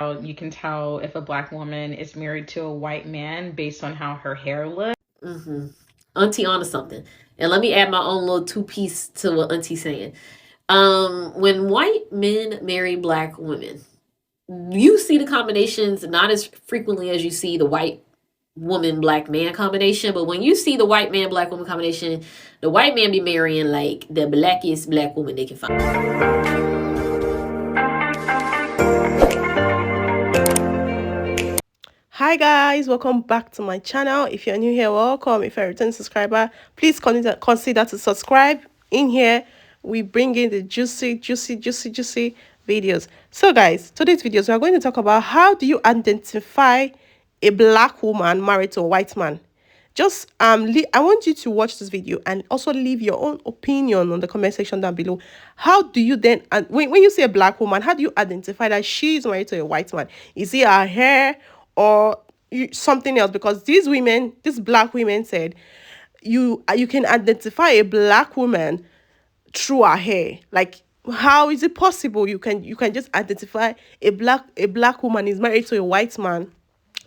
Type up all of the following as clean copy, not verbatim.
You can tell if a black woman is married to a white man based on how her hair looks. Auntie onto something. And let me add my own little two piece to what Auntie's saying. When white men marry black women, you see the combinations not as frequently as you see the white woman black man combination. But when you see the white man black woman combination, the white man be marrying like the blackest black woman they can find. Hi guys, welcome back to my channel. If you're new here, welcome. If you're a return subscriber, please consider to subscribe. In here we bring in the juicy videos. So guys, today's videos we are going to talk about how do you identify a black woman married to a white man. Just I want you to watch this video and also leave your own opinion on the comment section down below. How do you then, and when you see a black woman, how do you identify that she is married to a white man? Is it her hair or something else? Because these black women said you can identify a black woman through her hair. Like, how is it possible you can just identify a black woman is married to a white man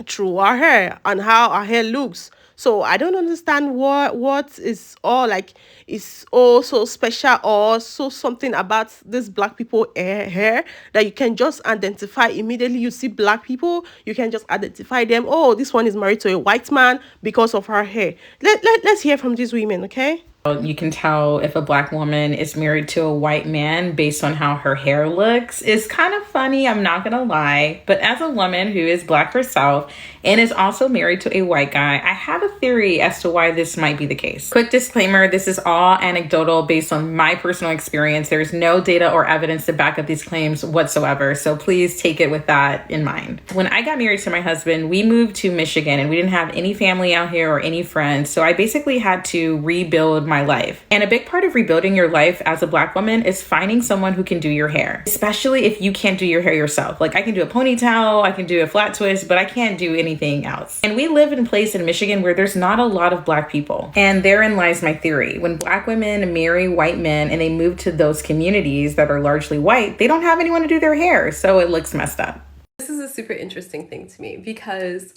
through her hair and how her hair looks? So I don't understand what is all like is all so special or so something about this black people hair that you can just identify immediately. You see black people, you can just identify them. Oh, this one is married to a white man because of her hair. Let's hear from these women, okay? You can tell if a black woman is married to a white man based on how her hair looks. It's kind of funny, I'm not gonna lie, but as a woman who is black herself and is also married to a white guy, I have a theory as to why this might be the case. Quick disclaimer, this is all anecdotal based on my personal experience. There's no data or evidence to back up these claims whatsoever, so please take it with that in mind. When I got married to my husband, we moved to Michigan and we didn't have any family out here or any friends, so I basically had to rebuild my life. And a big part of rebuilding your life as a black woman is finding someone who can do your hair, especially if you can't do your hair yourself. Like, I can do a ponytail, I can do a flat twist, but I can't do anything else. And we live in a place in Michigan where there's not a lot of black people. And therein lies my theory. When black women marry white men and they move to those communities that are largely white, they don't have anyone to do their hair, so it looks messed up. This is a super interesting thing to me because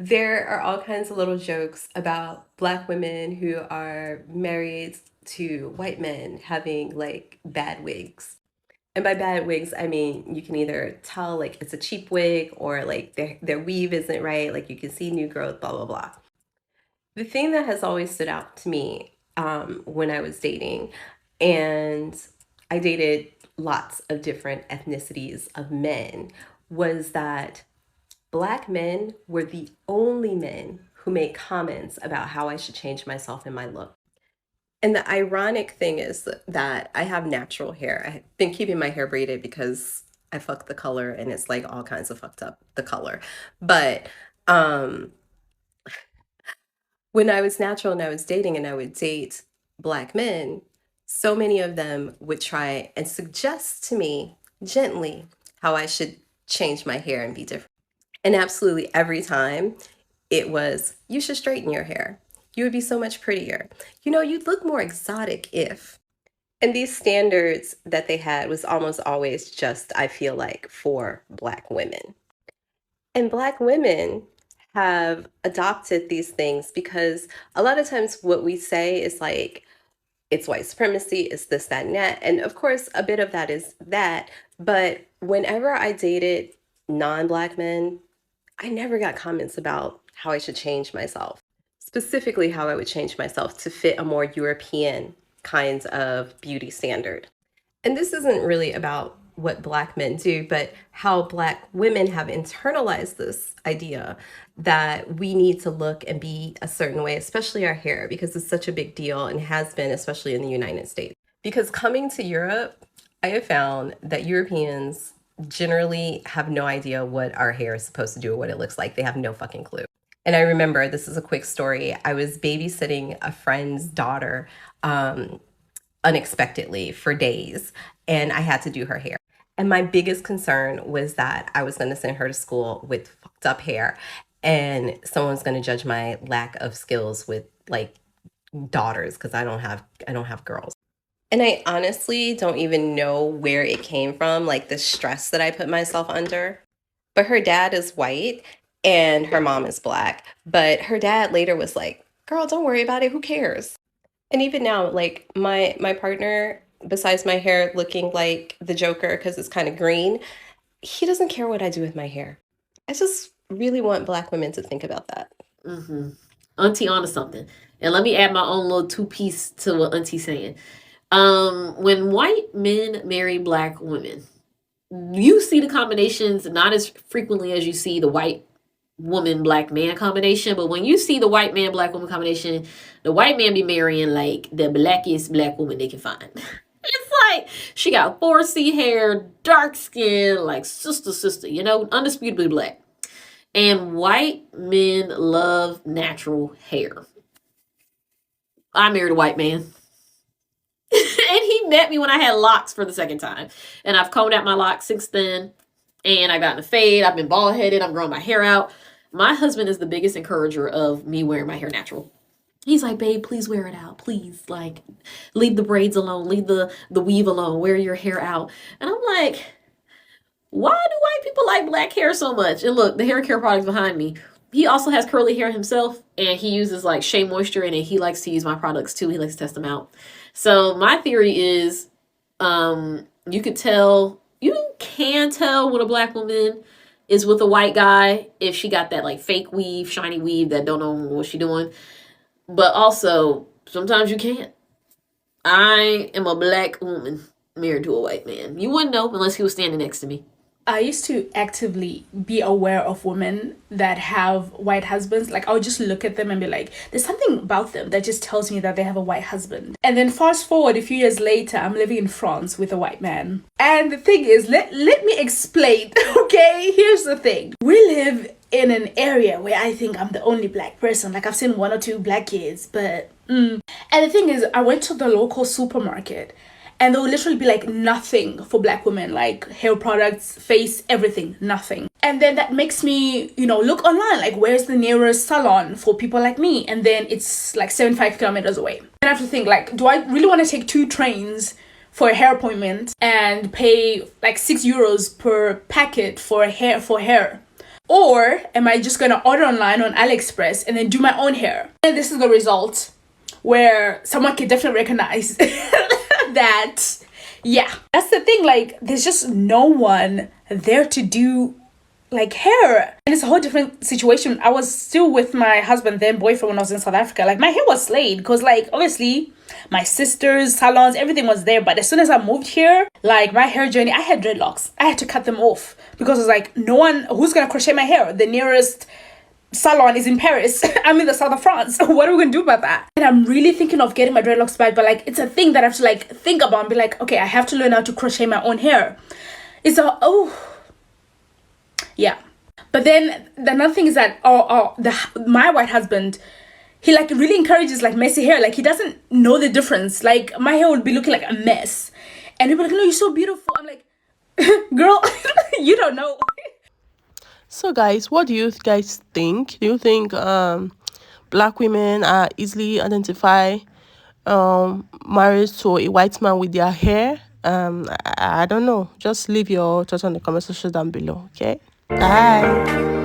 there are all kinds of little jokes about black women who are married to white men having like bad wigs. And by bad wigs, I mean you can either tell like it's a cheap wig or like their weave isn't right, like you can see new growth, blah, blah, blah. The thing that has always stood out to me when I was dating, and I dated lots of different ethnicities of men, was that Black men were the only men who made comments about how I should change myself and my look. And the ironic thing is that I have natural hair. I've been keeping my hair braided because I fuck the color and it's like all kinds of fucked up, the color. But um, when I was natural and I was dating and I would date Black men, so many of them would try and suggest to me gently how I should change my hair and be different. And absolutely every time it was, you should straighten your hair. You would be so much prettier. You know, you'd look more exotic if. And these standards that they had was almost always just, I feel like, for Black women. And Black women have adopted these things because a lot of times what we say is like, it's white supremacy, it's this, that, and that. And of course, a bit of that is that. But whenever I dated non-Black men, I never got comments about how I should change myself, specifically how I would change myself to fit a more European kind of beauty standard. And this isn't really about what Black men do, but how Black women have internalized this idea that we need to look and be a certain way, especially our hair, because it's such a big deal and has been, especially in the United States. Because coming to Europe, I have found that Europeans generally have no idea what our hair is supposed to do or what it looks like. They have no fucking clue. And I remember, this is a quick story, I was babysitting a friend's daughter unexpectedly for days, and I had to do her hair. And my biggest concern was that I was going to send her to school with fucked up hair, and someone's going to judge my lack of skills with like daughters because I don't have girls. And I honestly don't even know where it came from, like the stress that I put myself under. but her dad is white and her mom is Black. But her dad later was like, girl, don't worry about it. Who cares? And even now, like my partner, besides my hair looking like the Joker because it's kind of green, he doesn't care what I do with my hair. I just really want Black women to think about that. Auntie onto something. And let me add my own little two-piece to what Auntie's saying. When white men marry Black women, you see the combinations not as frequently as you see the white woman Black man combination, but when you see the white man Black woman combination, the white man be marrying like the blackest Black woman they can find. It's like she got 4C hair, dark skin, like sister, you know, undisputably Black. And white men love natural hair. I married a white man. And he met me when I had locks for the second time. And I've combed out my locks since then. And I got in a fade. I've been bald headed. I'm growing my hair out. My husband is the biggest encourager of me wearing my hair natural. He's like, babe, please wear it out. Please, like, leave the braids alone. Leave the weave alone. Wear your hair out. And I'm like, why do white people like Black hair so much? And look, the hair care products behind me. He also has curly hair himself, and he uses like Shea Moisture, and he likes to use my products too. He likes to test them out. So my theory is, you can tell when a Black woman is with a white guy if she got that like fake weave, shiny weave that don't know what she doing. But also, sometimes you can't. I am a Black woman married to a white man. You wouldn't know unless he was standing next to me. I used to actively be aware of women that have white husbands. Like, I would just look at them and be like, there's something about them that just tells me that they have a white husband. And then fast forward a few years later, I'm living in France with a white man. And the thing is, let me explain, okay? Here's the thing. We live in an area where I think I'm the only Black person. Like, I've seen one or two Black kids, but... And the thing is, I went to the local supermarket, and there will literally be like nothing for Black women, like hair products, face, everything, nothing. And then that makes me, look online, like where's the nearest salon for people like me? And then it's like 75 kilometers away. And I have to think, like, do I really want to take 2 trains for a hair appointment and pay like €6 per packet for hair? Or am I just gonna order online on AliExpress and then do my own hair? And this is the result where someone can definitely recognize that, yeah, that's the thing. Like, there's just no one there to do like hair, and it's a whole different situation. I was still with my husband, then boyfriend, when I was in South Africa. Like, my hair was slayed because, like, obviously my sisters, salons, everything was there. But as soon as I moved here, like, my hair journey, I had dreadlocks. I had to cut them off because it was like, no one who's gonna crochet my hair. The nearest salon is in Paris. I'm in the south of France. What are we gonna do about that? And I'm really thinking of getting my dreadlocks back, but like, it's a thing that I have to like think about and be like, okay, I have to learn how to crochet my own hair. Yeah. But then the another thing is that my white husband, he like really encourages like messy hair. Like, he doesn't know the difference. Like, my hair would be looking like a mess, and he'd be like, no, you're so beautiful. I'm like, girl, you don't know. So guys, what do you guys think? Do you think Black women are easily married to a white man with their hair? I don't know. Just leave your thoughts on the comment section down below, okay? Bye.